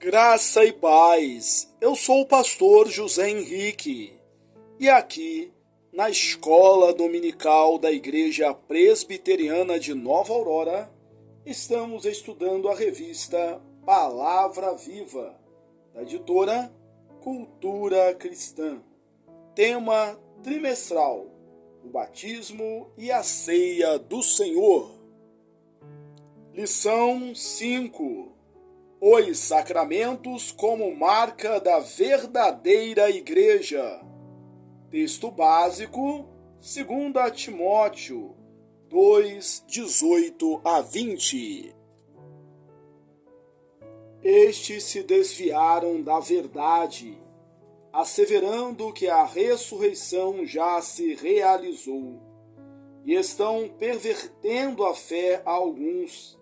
Graça e paz. Eu sou o pastor José Henrique e aqui na Escola Dominical da Igreja Presbiteriana de Nova Aurora estamos estudando a revista Palavra Viva, da editora Cultura Cristã. Tema trimestral: o batismo e a ceia do Senhor. Lição 5: os sacramentos como marca da verdadeira igreja. Texto básico, 2 Timóteo 2, 18 a 20. Estes se desviaram da verdade, asseverando que a ressurreição já se realizou, e estão pervertendo a fé a alguns.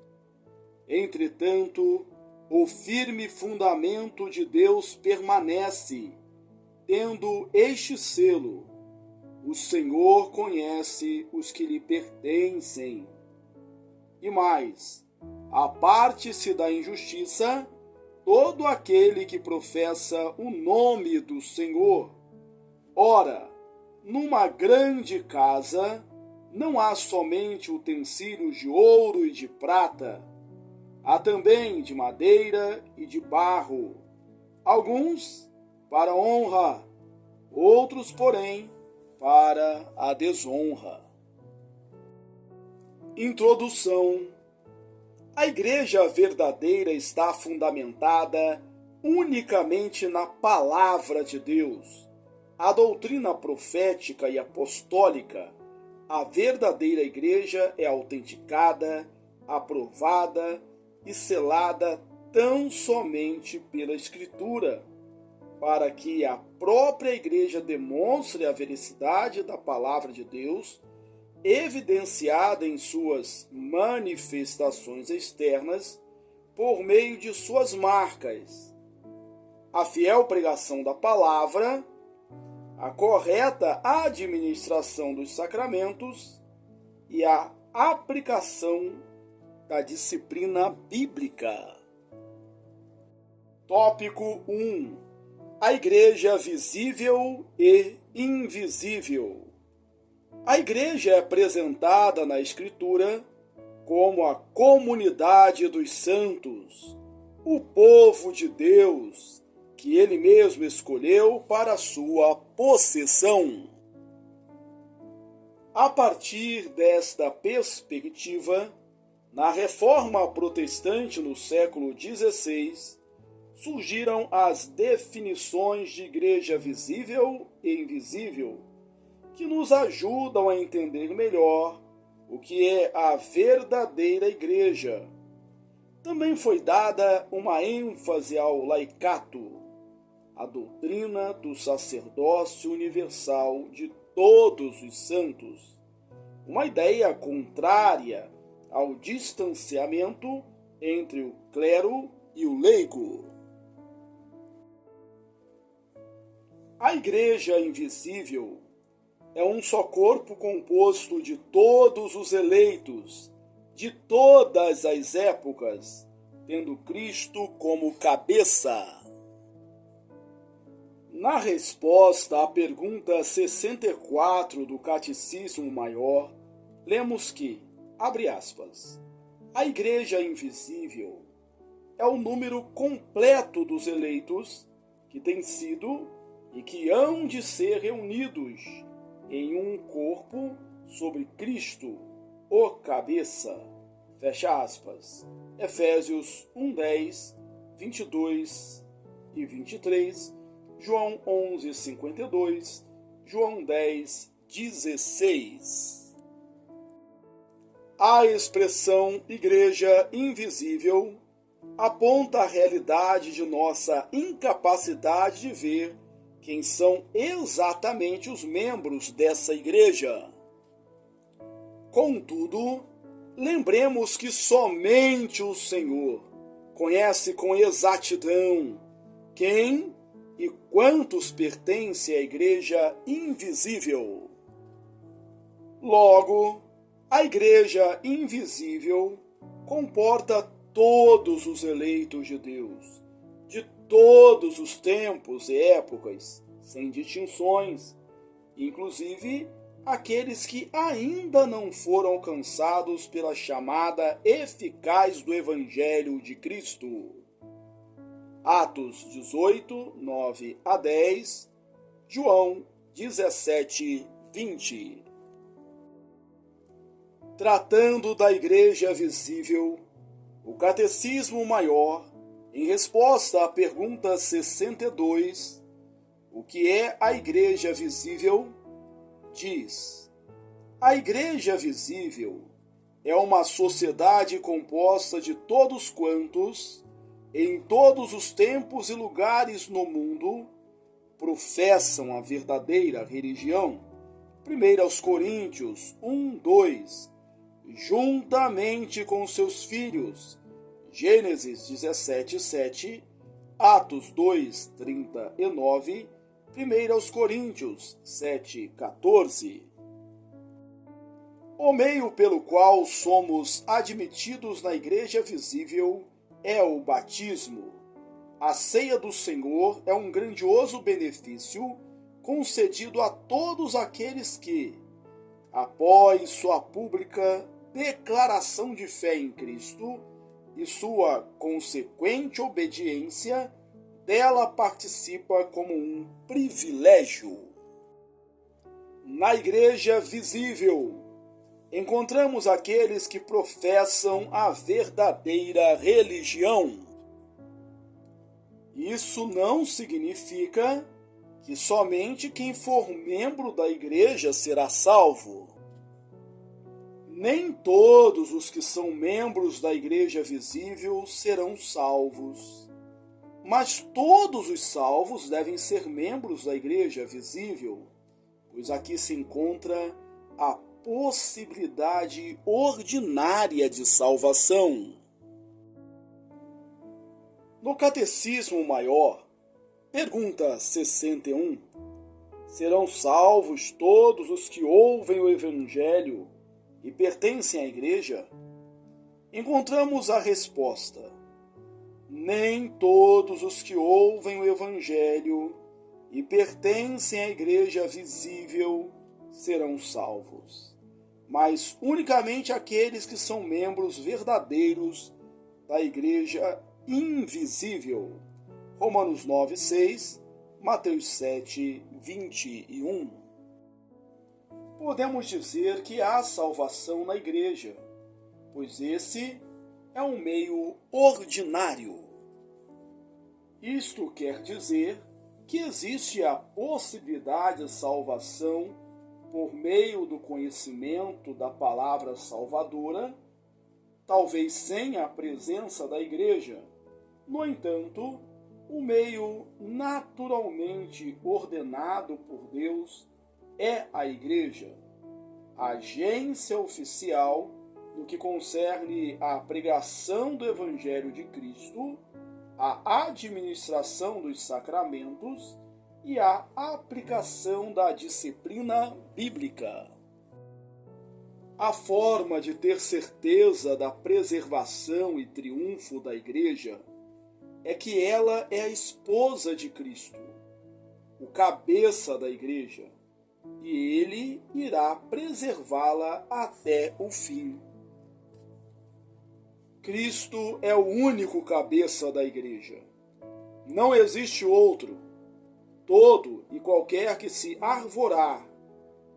Entretanto, o firme fundamento de Deus permanece, tendo este selo: o Senhor conhece os que lhe pertencem. E mais, aparte-se da injustiça todo aquele que professa o nome do Senhor. Ora, numa grande casa não há somente utensílios de ouro e de prata, há também de madeira e de barro, alguns para honra, outros, porém, para a desonra. Introdução. A igreja verdadeira está fundamentada unicamente na palavra de Deus. A doutrina profética e apostólica, a verdadeira igreja é autenticada, aprovada e selada tão somente pela Escritura, para que a própria igreja demonstre a veracidade da palavra de Deus, evidenciada em suas manifestações externas por meio de suas marcas: a fiel pregação da palavra, a correta administração dos sacramentos e a aplicação da disciplina bíblica. Tópico 1: a igreja visível e invisível. A igreja é apresentada na Escritura como a comunidade dos santos, o povo de Deus, que ele mesmo escolheu para a sua possessão. A partir desta perspectiva, na Reforma Protestante no século XVI, surgiram as definições de igreja visível e invisível, que nos ajudam a entender melhor o que é a verdadeira igreja. Também foi dada uma ênfase ao laicato, a doutrina do sacerdócio universal de todos os santos, uma ideia contrária ao distanciamento entre o clero e o leigo. A igreja invisível é um só corpo composto de todos os eleitos, de todas as épocas, tendo Cristo como cabeça. Na resposta à pergunta 64 do Catecismo Maior, lemos que, abre aspas, a igreja invisível é o número completo dos eleitos que têm sido e que hão de ser reunidos em um corpo sobre Cristo, o cabeça. Fecha aspas. Efésios 1:10, 22 e 23, João 11:52, João 10:16. A expressão igreja invisível aponta a realidade de nossa incapacidade de ver quem são exatamente os membros dessa igreja. Contudo, lembremos que somente o Senhor conhece com exatidão quem e quantos pertencem à igreja invisível. Logo, a igreja invisível comporta todos os eleitos de Deus, de todos os tempos e épocas, sem distinções, inclusive aqueles que ainda não foram alcançados pela chamada eficaz do Evangelho de Cristo. Atos 18, 9 a 10, João 17, 20. Tratando da Igreja visível, o Catecismo Maior, em resposta à pergunta 62, o que é a Igreja visível? Diz: a Igreja visível é uma sociedade composta de todos quantos, em todos os tempos e lugares no mundo, professam a verdadeira religião. 1 Coríntios 1, 2, juntamente com seus filhos. Gênesis 17, 7, Atos 2, 39, 1 Coríntios 7, 14. O meio pelo qual somos admitidos na Igreja visível é o batismo. A ceia do Senhor é um grandioso benefício concedido a todos aqueles que, após sua pública declaração de fé em Cristo e sua consequente obediência, dela participa como um privilégio. Na Igreja visível, encontramos aqueles que professam a verdadeira religião. Isso não significa que somente quem for membro da Igreja será salvo. Nem todos os que são membros da Igreja visível serão salvos. Mas todos os salvos devem ser membros da Igreja visível, pois aqui se encontra a possibilidade ordinária de salvação. No Catecismo Maior, pergunta 61, serão salvos todos os que ouvem o Evangelho e pertencem à Igreja? Encontramos a resposta: nem todos os que ouvem o Evangelho e pertencem à Igreja visível serão salvos, mas unicamente aqueles que são membros verdadeiros da Igreja invisível. Romanos 9, 6, Mateus 7, 21. Podemos dizer que há salvação na Igreja, pois esse é um meio ordinário. Isto quer dizer que existe a possibilidade de salvação por meio do conhecimento da palavra salvadora, talvez sem a presença da Igreja. No entanto, o meio naturalmente ordenado por Deus é a Igreja, a agência oficial no que concerne à pregação do Evangelho de Cristo, a administração dos sacramentos e a aplicação da disciplina bíblica. A forma de ter certeza da preservação e triunfo da Igreja é que ela é a esposa de Cristo, o cabeça da Igreja, e ele irá preservá-la até o fim. Cristo é o único cabeça da Igreja. Não existe outro. Todo e qualquer que se arvorar,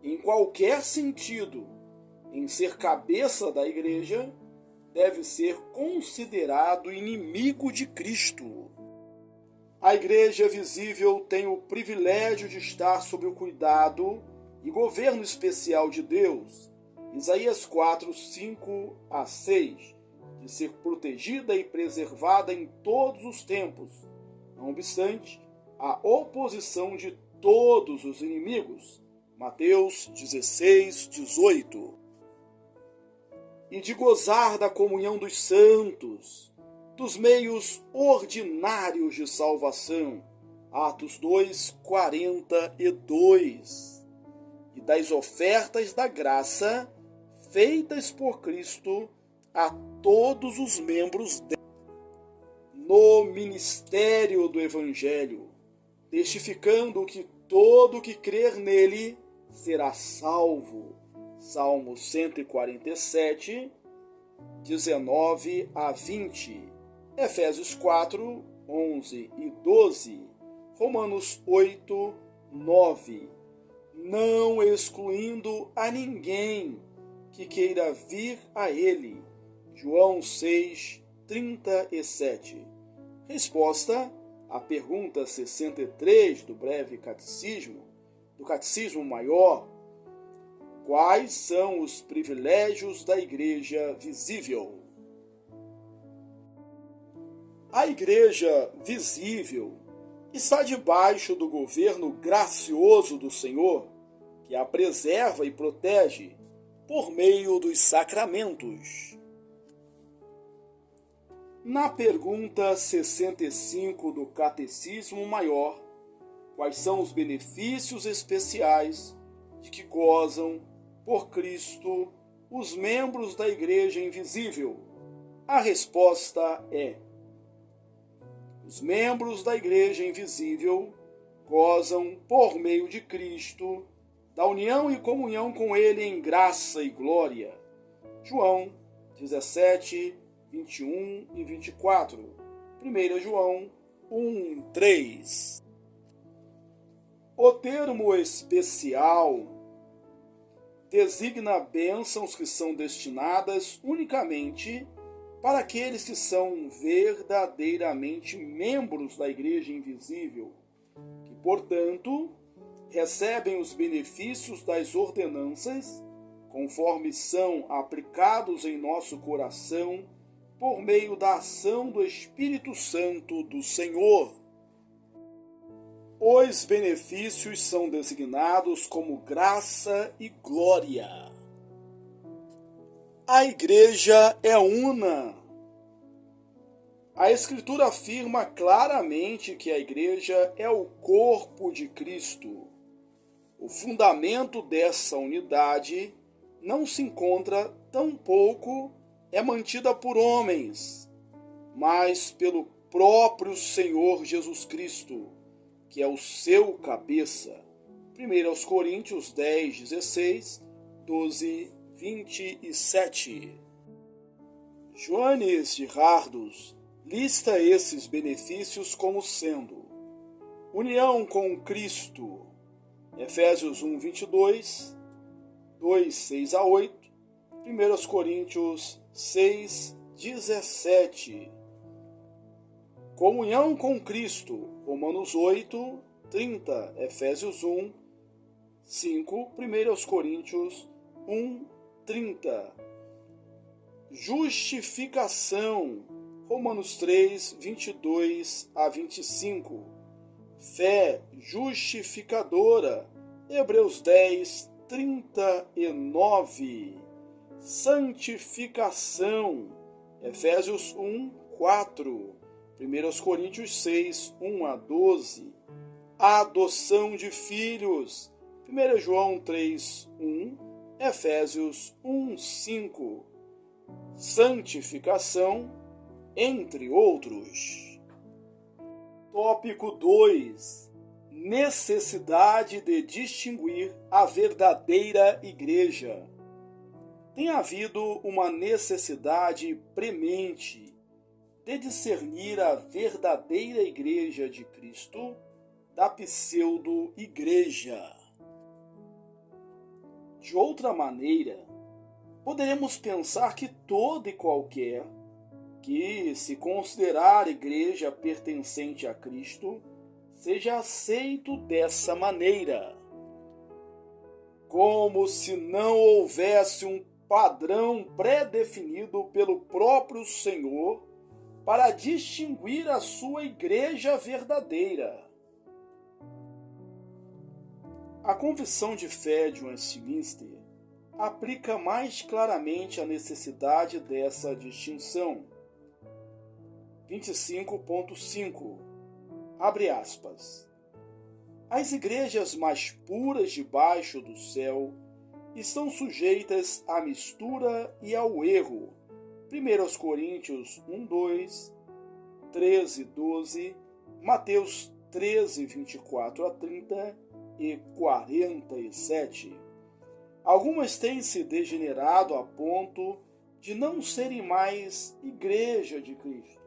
em qualquer sentido, em ser cabeça da Igreja, deve ser considerado inimigo de Cristo. A Igreja visível tem o privilégio de estar sob o cuidado e governo especial de Deus. Isaías 4, 5 a 6. De ser protegida e preservada em todos os tempos, não obstante a oposição de todos os inimigos. Mateus 16, 18. E de gozar da comunhão dos santos, dos meios ordinários de salvação. Atos 2, 42. E das ofertas da graça feitas por Cristo a todos os membros dela. no ministério do Evangelho, testificando que todo que crer nele será salvo. Salmo 147, 19 a 20, Efésios 4, 11 e 12, Romanos 8, 9, não excluindo a ninguém que queira vir a ele. João 6, 37. Resposta à pergunta 63 do breve catecismo, do Catecismo Maior: quais são os privilégios da Igreja visível? A Igreja visível está debaixo do governo gracioso do Senhor, que a preserva e protege por meio dos sacramentos. Na pergunta 65 do Catecismo Maior, quais são os benefícios especiais de que gozam, por Cristo, os membros da Igreja invisível? A resposta é: os membros da Igreja invisível gozam, por meio de Cristo, da união e comunhão com Ele em graça e glória. João 17, 21 e 24. 1 João 1, 3. O termo especial designa bênçãos que são destinadas unicamente para aqueles que são verdadeiramente membros da Igreja invisível, que, portanto, recebem os benefícios das ordenanças, conforme são aplicados em nosso coração por meio da ação do Espírito Santo do Senhor. Os benefícios são designados como graça e glória. A Igreja é una. A Escritura afirma claramente que a Igreja é o corpo de Cristo. O fundamento dessa unidade não se encontra, tampouco é mantida por homens, mas pelo próprio Senhor Jesus Cristo, que é o seu cabeça. 1 Coríntios 10, 16, 12, 27. Joanes de Rardos lista esses benefícios como sendo: união com Cristo, Efésios 1, 22, 2, 6 a 8, 1 Coríntios 6, 17. Comunhão com Cristo, Romanos 8, 30, Efésios 1, 5, 1 Coríntios 1, 30. Justificação, Romanos 3, 22 a 25. Fé justificadora, Hebreus 10, 39. Santificação, Efésios 1, 4. 1 Coríntios 6, 1 a 12. Adoção de filhos, 1 João 3, 1, Efésios 1, 5. Santificação, entre outros. Tópico 2. Necessidade de distinguir a verdadeira Igreja. Tem havido uma necessidade premente de discernir a verdadeira Igreja de Cristo da pseudo-igreja. De outra maneira, poderemos pensar que todo e qualquer que se considerar igreja pertencente a Cristo seja aceito dessa maneira, como se não houvesse um padrão pré-definido pelo próprio Senhor para distinguir a sua igreja verdadeira. A confissão de fé de Westminster aplica mais claramente a necessidade dessa distinção. 25.5. Abre aspas. As igrejas mais puras debaixo do céu estão sujeitas à mistura e ao erro. 1 Coríntios 1, 2, 13, 12, Mateus 13, 24 a 30 e 47. Algumas têm se degenerado a ponto de não serem mais igreja de Cristo,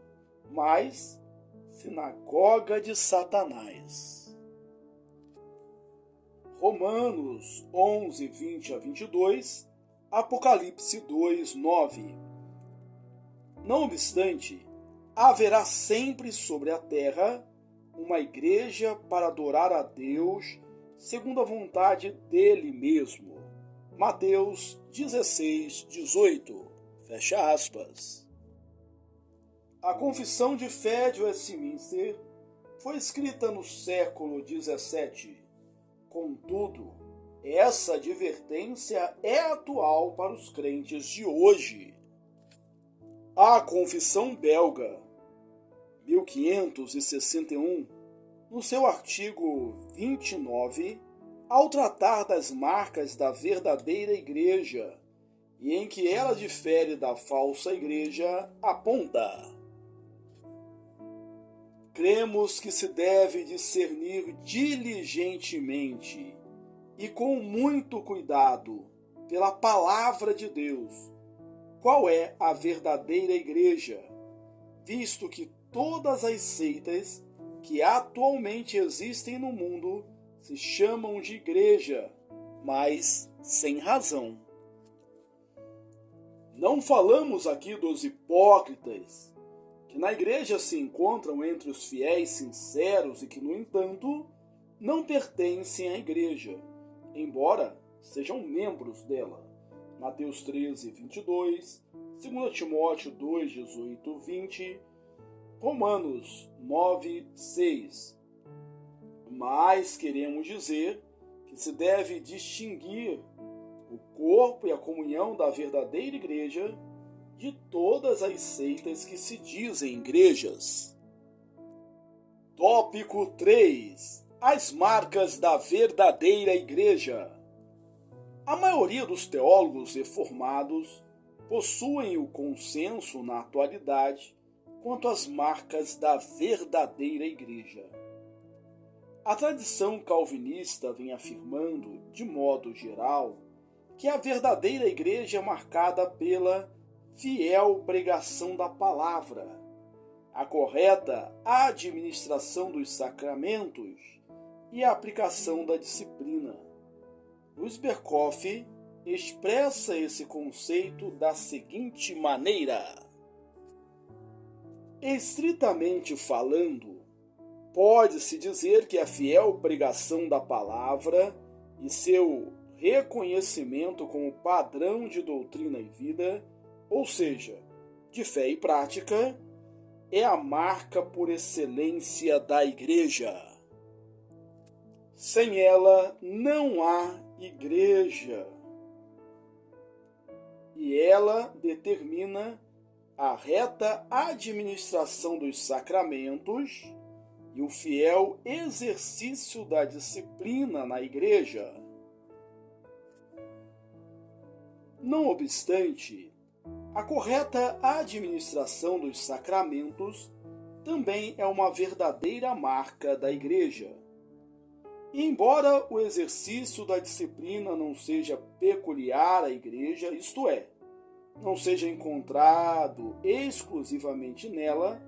mas sinagoga de Satanás. Romanos 11, 20 a 22, Apocalipse 2, 9. Não obstante, haverá sempre sobre a terra uma igreja para adorar a Deus segundo a vontade dele mesmo. Mateus 16, 18. Fecha aspas. A Confissão de Fé de Westminster foi escrita no século XVII. Contudo, essa advertência é atual para os crentes de hoje. A Confissão Belga, 1561, no seu artigo 29, ao tratar das marcas da verdadeira igreja, e em que ela difere da falsa igreja, aponta: cremos que se deve discernir diligentemente e com muito cuidado, pela palavra de Deus, qual é a verdadeira igreja, visto que todas as seitas que atualmente existem no mundo se chamam de igreja, mas sem razão. Não falamos aqui dos hipócritas, que na igreja se encontram entre os fiéis sinceros e que, no entanto, não pertencem à igreja, embora sejam membros dela. Mateus 13, 22, 2 Timóteo 2, 18, 20, Romanos 9, 6. Mas queremos dizer que se deve distinguir o corpo e a comunhão da verdadeira igreja de todas as seitas que se dizem igrejas. Tópico 3. As marcas da verdadeira igreja. A maioria dos teólogos reformados possuem o consenso na atualidade quanto às marcas da verdadeira igreja. A tradição calvinista vem afirmando, de modo geral, que a verdadeira igreja é marcada pela fiel pregação da palavra, a correta administração dos sacramentos e a aplicação da disciplina. Luiz Berkoff expressa esse conceito da seguinte maneira: estritamente falando, pode-se dizer que a fiel pregação da palavra e seu reconhecimento como padrão de doutrina e vida, ou seja, de fé e prática, é a marca por excelência da igreja. Sem ela não há igreja. E ela determina a reta administração dos sacramentos e o fiel exercício da disciplina na igreja. Não obstante, a correta administração dos sacramentos também é uma verdadeira marca da igreja. E embora o exercício da disciplina não seja peculiar à igreja, isto é, não seja encontrado exclusivamente nela,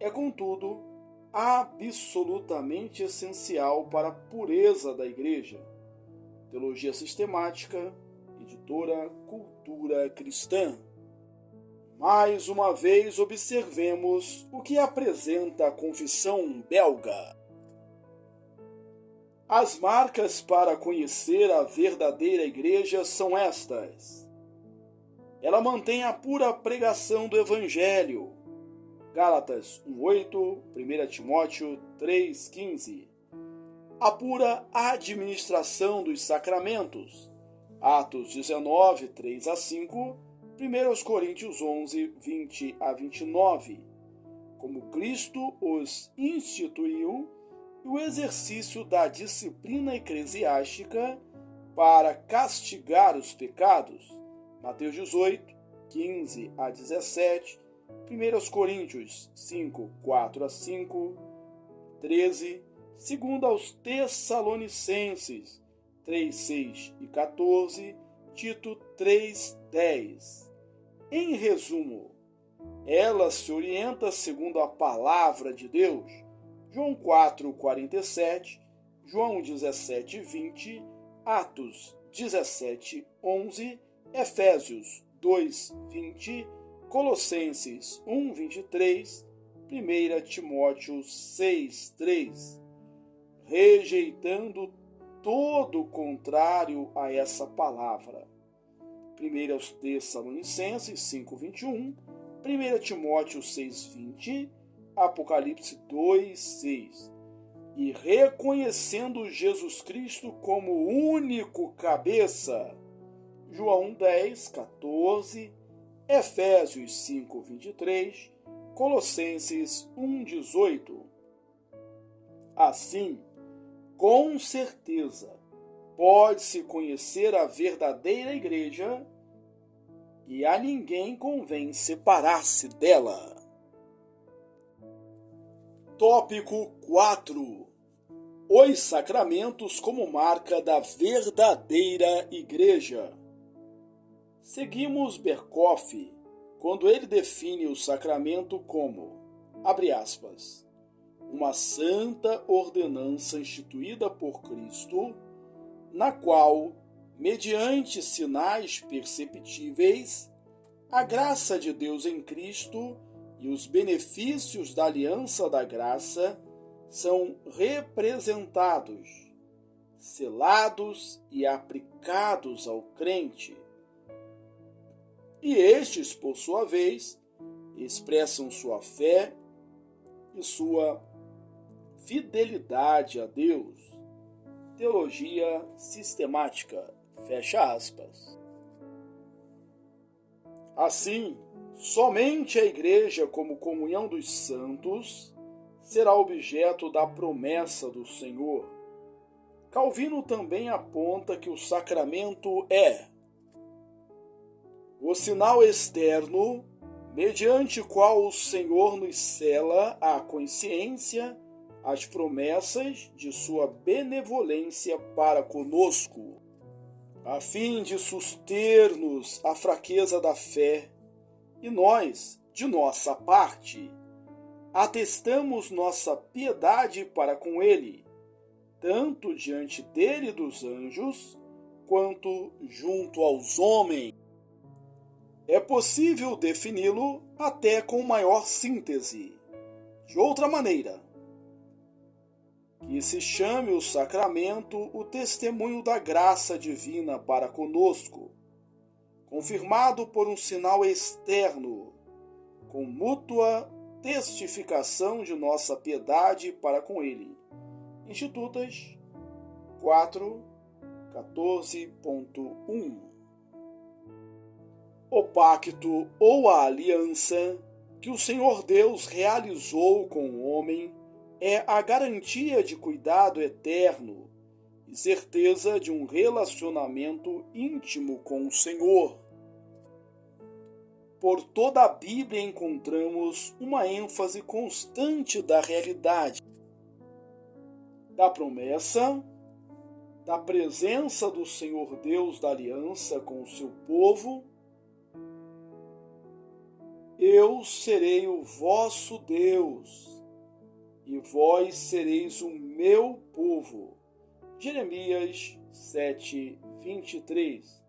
é, contudo, absolutamente essencial para a pureza da igreja. Teologia Sistemática, editora Cultura Cristã. Mais uma vez observemos o que apresenta a Confissão Belga. As marcas para conhecer a verdadeira igreja são estas. Ela mantém a pura pregação do Evangelho. Gálatas 1:8, 1 Timóteo 3:15. A pura administração dos sacramentos. Atos 19, 3-5, 1 Coríntios 11, 20-29. Como Cristo os instituiu, e o exercício da disciplina eclesiástica para castigar os pecados. Mateus 18, 15-17, 1 Coríntios 5, 4 a 5, 13, 2 aos Tessalonicenses 3, 6 e 14, Tito 3, 10. Em resumo, ela se orienta segundo a palavra de Deus, João 4, 47, João 17, 20, Atos 17, 11, Efésios 2, 20, Colossenses 1, 23, 1 Timóteo 6, 3, rejeitando todo o contrário a essa palavra. 1 aos Tessalonicenses 5, 21, 1 Timóteo 6, 20, Apocalipse 2, 6. E reconhecendo Jesus Cristo como único cabeça, João 10, 14, Efésios 5, 23, Colossenses 1, 18. Assim, com certeza, pode-se conhecer a verdadeira igreja e a ninguém convém separar-se dela. Tópico 4. Os sacramentos como marca da verdadeira igreja. Seguimos Berkoff quando ele define o sacramento como, abre aspas, uma santa ordenança instituída por Cristo, na qual, mediante sinais perceptíveis, a graça de Deus em Cristo e os benefícios da aliança da graça são representados, selados e aplicados ao crente. E estes, por sua vez, expressam sua fé e sua fidelidade a Deus. Teologia sistemática, fecha aspas. Assim, somente a Igreja, como comunhão dos santos, será objeto da promessa do Senhor. Calvino também aponta que o sacramento é o sinal externo, mediante qual o Senhor nos sela a consciência, as promessas de sua benevolência para conosco, a fim de suster-nos a fraqueza da fé, e nós, de nossa parte, atestamos nossa piedade para com ele, tanto diante dele e dos anjos, quanto junto aos homens. É possível defini-lo até com maior síntese. De outra maneira, que se chame o sacramento o testemunho da graça divina para conosco, confirmado por um sinal externo, com mútua testificação de nossa piedade para com ele. Institutas 4, 14.1. O pacto ou a aliança que o Senhor Deus realizou com o homem é a garantia de cuidado eterno e certeza de um relacionamento íntimo com o Senhor. Por toda a Bíblia encontramos uma ênfase constante da realidade, da promessa, da presença do Senhor Deus da aliança com o seu povo. Eu serei o vosso Deus, e vós sereis o meu povo. Jeremias 7, 23.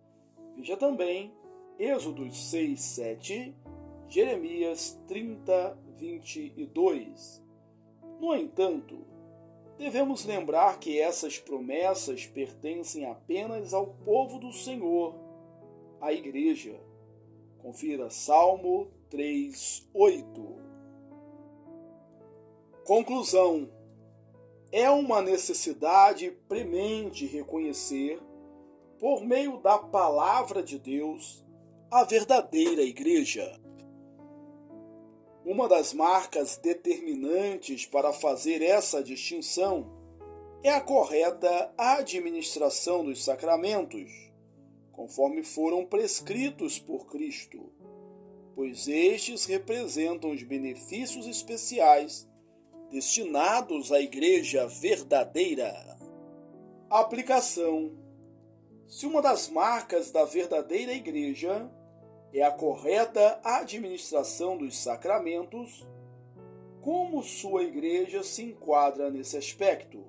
Veja também Êxodo 6, 7, Jeremias 30, 22. No entanto, devemos lembrar que essas promessas pertencem apenas ao povo do Senhor, à Igreja. Confira Salmo 3, 8. Conclusão. É uma necessidade premente reconhecer, por meio da palavra de Deus, a verdadeira Igreja. Uma das marcas determinantes para fazer essa distinção é a correta administração dos sacramentos, conforme foram prescritos por Cristo. pois estes representam os benefícios especiais destinados à Igreja verdadeira. Aplicação: se uma das marcas da verdadeira Igreja é a correta administração dos sacramentos, como sua Igreja se enquadra nesse aspecto?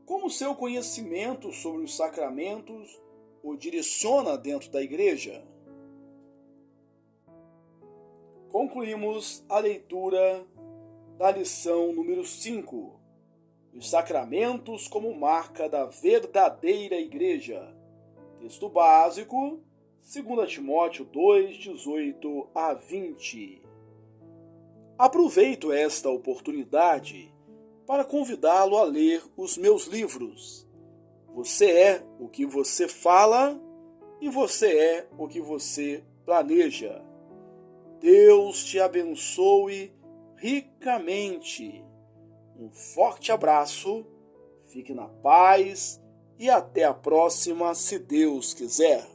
Como seu conhecimento sobre os sacramentos o direciona dentro da Igreja? Concluímos a leitura da lição número 5, os sacramentos como marca da verdadeira Igreja. Texto básico, 2 Timóteo 2, 18 a 20. Aproveito esta oportunidade para convidá-lo a ler os meus livros. Você é o que você fala e você é o que você planeja. Deus te abençoe ricamente. Um forte abraço, fique na paz e até a próxima, se Deus quiser.